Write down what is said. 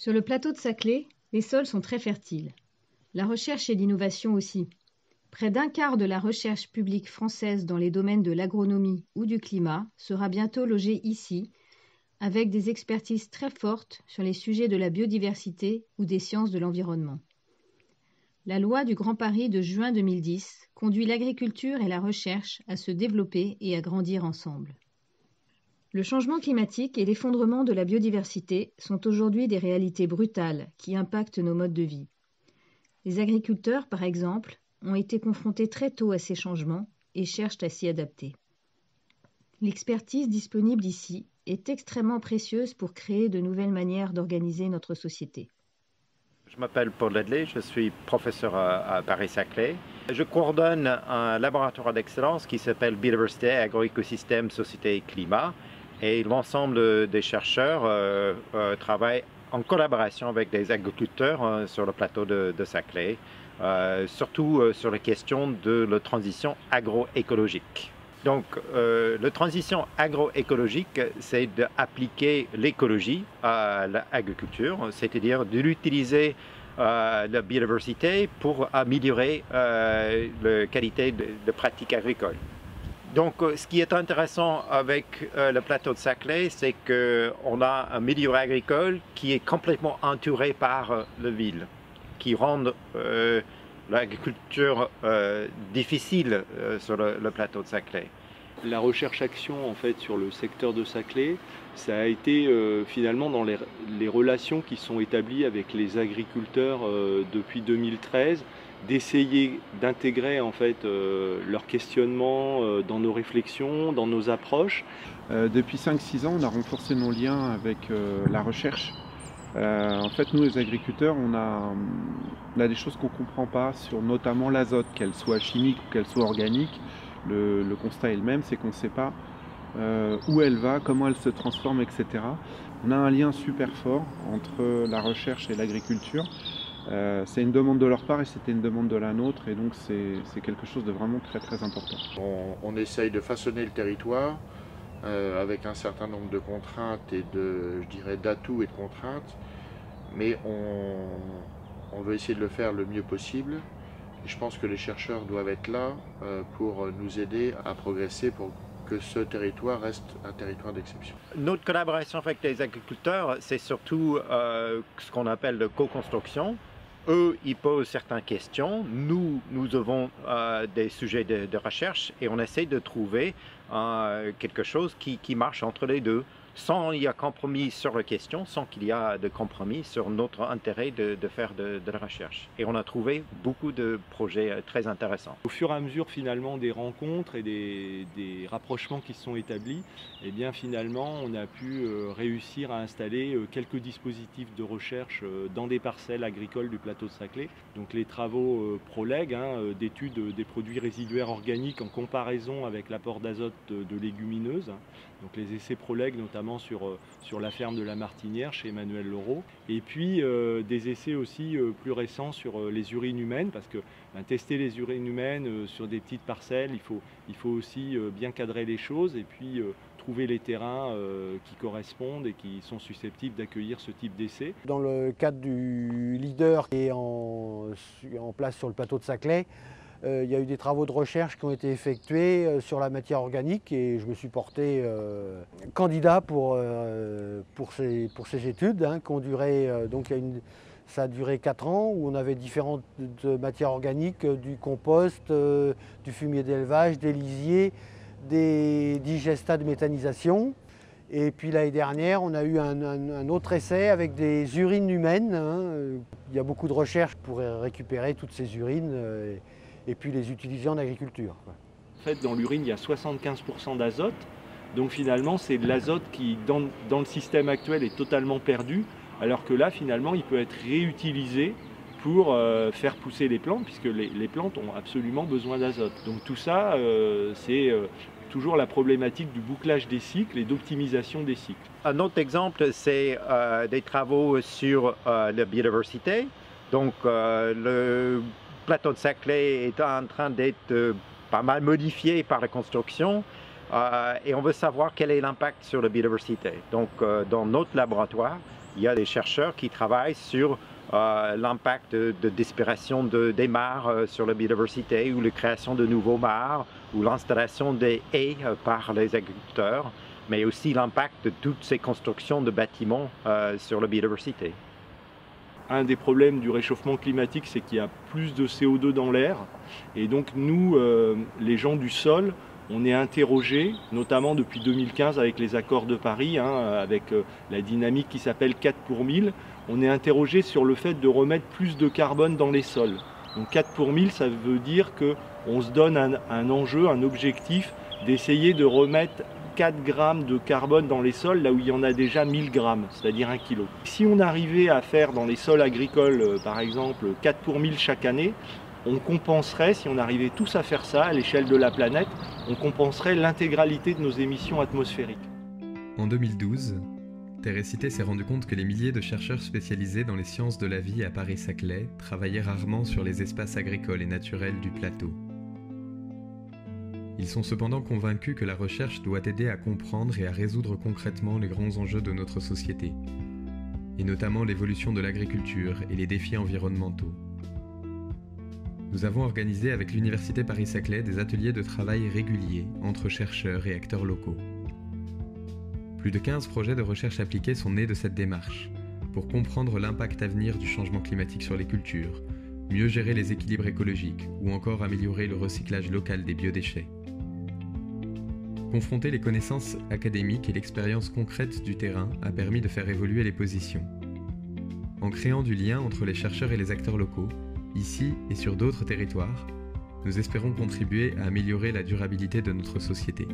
Sur le plateau de Saclay, les sols sont très fertiles. La recherche et l'innovation aussi. Près d'un quart de la recherche publique française dans les domaines de l'agronomie ou du climat sera bientôt logée ici, avec des expertises très fortes sur les sujets de la biodiversité ou des sciences de l'environnement. La loi du Grand Paris de juin 2010 conduit l'agriculture et la recherche à se développer et à grandir ensemble. Le changement climatique et l'effondrement de la biodiversité sont aujourd'hui des réalités brutales qui impactent nos modes de vie. Les agriculteurs, par exemple, ont été confrontés très tôt à ces changements et cherchent à s'y adapter. L'expertise disponible ici est extrêmement précieuse pour créer de nouvelles manières d'organiser notre société. Je m'appelle Paul Ledley, je suis professeur à Paris-Saclay. Je coordonne un laboratoire d'excellence qui s'appelle Biodiversité, Agroécosystèmes, Société et Climat. Et l'ensemble des chercheurs travaillent en collaboration avec des agriculteurs sur le plateau de Saclay, surtout sur la question de la transition agroécologique. Donc, la transition agroécologique, c'est d'appliquer l'écologie à l'agriculture, c'est-à-dire de l'utiliser la biodiversité pour améliorer la qualité de pratiques agricoles. Donc, ce qui est intéressant avec le plateau de Saclay, c'est qu'on a un milieu agricole qui est complètement entouré par la ville, qui rend l'agriculture difficile sur le plateau de Saclay. La recherche-action en fait sur le secteur de Saclay, ça a été finalement dans les relations qui sont établies avec les agriculteurs depuis 2013, d'essayer d'intégrer en fait leurs questionnements dans nos réflexions, dans nos approches. Depuis 5-6 ans, on a renforcé nos liens avec la recherche. En fait, nous les agriculteurs, on a des choses qu'on ne comprend pas sur notamment l'azote, qu'elle soit chimique ou qu'elle soit organique. Le constat est le même, c'est qu'on ne sait pas où elle va, comment elle se transforme, etc. On a un lien super fort entre la recherche et l'agriculture. C'est une demande de leur part et c'était une demande de la nôtre, et donc c'est quelque chose de vraiment très très important. On essaye de façonner le territoire avec un certain nombre de contraintes et d'atouts et de contraintes, mais on veut essayer de le faire le mieux possible. Et je pense que les chercheurs doivent être là pour nous aider à progresser pour que ce territoire reste un territoire d'exception. Notre collaboration avec les agriculteurs, c'est surtout ce qu'on appelle la co-construction. Eux, ils posent certaines questions. Nous avons des sujets de recherche et on essaie de trouver quelque chose qui marche entre les deux, sans qu'il y ait compromis sur la question, sans qu'il y ait de compromis sur notre intérêt de faire de la recherche. Et on a trouvé beaucoup de projets très intéressants. Au fur et à mesure finalement des rencontres et des rapprochements qui se sont établis, eh bien finalement on a pu réussir à installer quelques dispositifs de recherche dans des parcelles agricoles du plateau de Saclay. Donc les travaux ProLeg, d'études des produits résiduaires organiques en comparaison avec l'apport d'azote de légumineuses. Donc les essais ProLeg notamment sur la ferme de la Martinière chez Emmanuel Laureau. Et puis des essais aussi plus récents sur les urines humaines, parce que tester les urines humaines sur des petites parcelles, il faut aussi bien cadrer les choses et puis trouver les terrains qui correspondent et qui sont susceptibles d'accueillir ce type d'essai. Dans le cadre du leader qui est en place sur le plateau de Saclay, il y a eu des travaux de recherche qui ont été effectués sur la matière organique et je me suis porté candidat pour ces études qui ont duré, ça a duré 4 ans, où on avait différentes matières organiques, du compost, du fumier d'élevage, des lisiers, des digestats de méthanisation. Et puis l'année dernière, on a eu un autre essai avec des urines humaines. Il y a beaucoup de recherches pour récupérer toutes ces urines et puis les utiliser en agriculture. En fait, dans l'urine, il y a 75% d'azote. Donc finalement, c'est de l'azote qui, dans le système actuel, est totalement perdu, alors que là, finalement, il peut être réutilisé pour faire pousser les plantes, puisque les plantes ont absolument besoin d'azote. Donc tout ça, c'est toujours la problématique du bouclage des cycles et d'optimisation des cycles. Un autre exemple, c'est des travaux sur la biodiversité. Donc le plateau de Saclay est en train d'être pas mal modifié par la construction et on veut savoir quel est l'impact sur la biodiversité. Donc dans notre laboratoire, il y a des chercheurs qui travaillent sur l'impact de disparition des mares sur la biodiversité ou la création de nouveaux mares ou l'installation des haies par les agriculteurs, mais aussi l'impact de toutes ces constructions de bâtiments sur la biodiversité. Un des problèmes du réchauffement climatique, c'est qu'il y a plus de CO2 dans l'air. Et donc nous, les gens du sol, on est interrogés, notamment depuis 2015 avec les accords de Paris, avec la dynamique qui s'appelle 4 pour 1000. On est interrogé sur le fait de remettre plus de carbone dans les sols. Donc 4 pour 1000, ça veut dire qu'on se donne un enjeu, un objectif d'essayer de remettre 4 grammes de carbone dans les sols là où il y en a déjà 1000 grammes, c'est-à-dire 1 kilo. Si on arrivait à faire dans les sols agricoles, par exemple, 4 pour 1000 chaque année, on compenserait, si on arrivait tous à faire ça à l'échelle de la planète, on compenserait l'intégralité de nos émissions atmosphériques. En 2012, Terre-et-Cité s'est rendu compte que les milliers de chercheurs spécialisés dans les sciences de la vie à Paris-Saclay travaillaient rarement sur les espaces agricoles et naturels du plateau. Ils sont cependant convaincus que la recherche doit aider à comprendre et à résoudre concrètement les grands enjeux de notre société, et notamment l'évolution de l'agriculture et les défis environnementaux. Nous avons organisé avec l'Université Paris-Saclay des ateliers de travail réguliers entre chercheurs et acteurs locaux. Plus de 15 projets de recherche appliquée sont nés de cette démarche, pour comprendre l'impact à venir du changement climatique sur les cultures, mieux gérer les équilibres écologiques ou encore améliorer le recyclage local des biodéchets. Confronter les connaissances académiques et l'expérience concrète du terrain a permis de faire évoluer les positions. En créant du lien entre les chercheurs et les acteurs locaux, ici et sur d'autres territoires, nous espérons contribuer à améliorer la durabilité de notre société.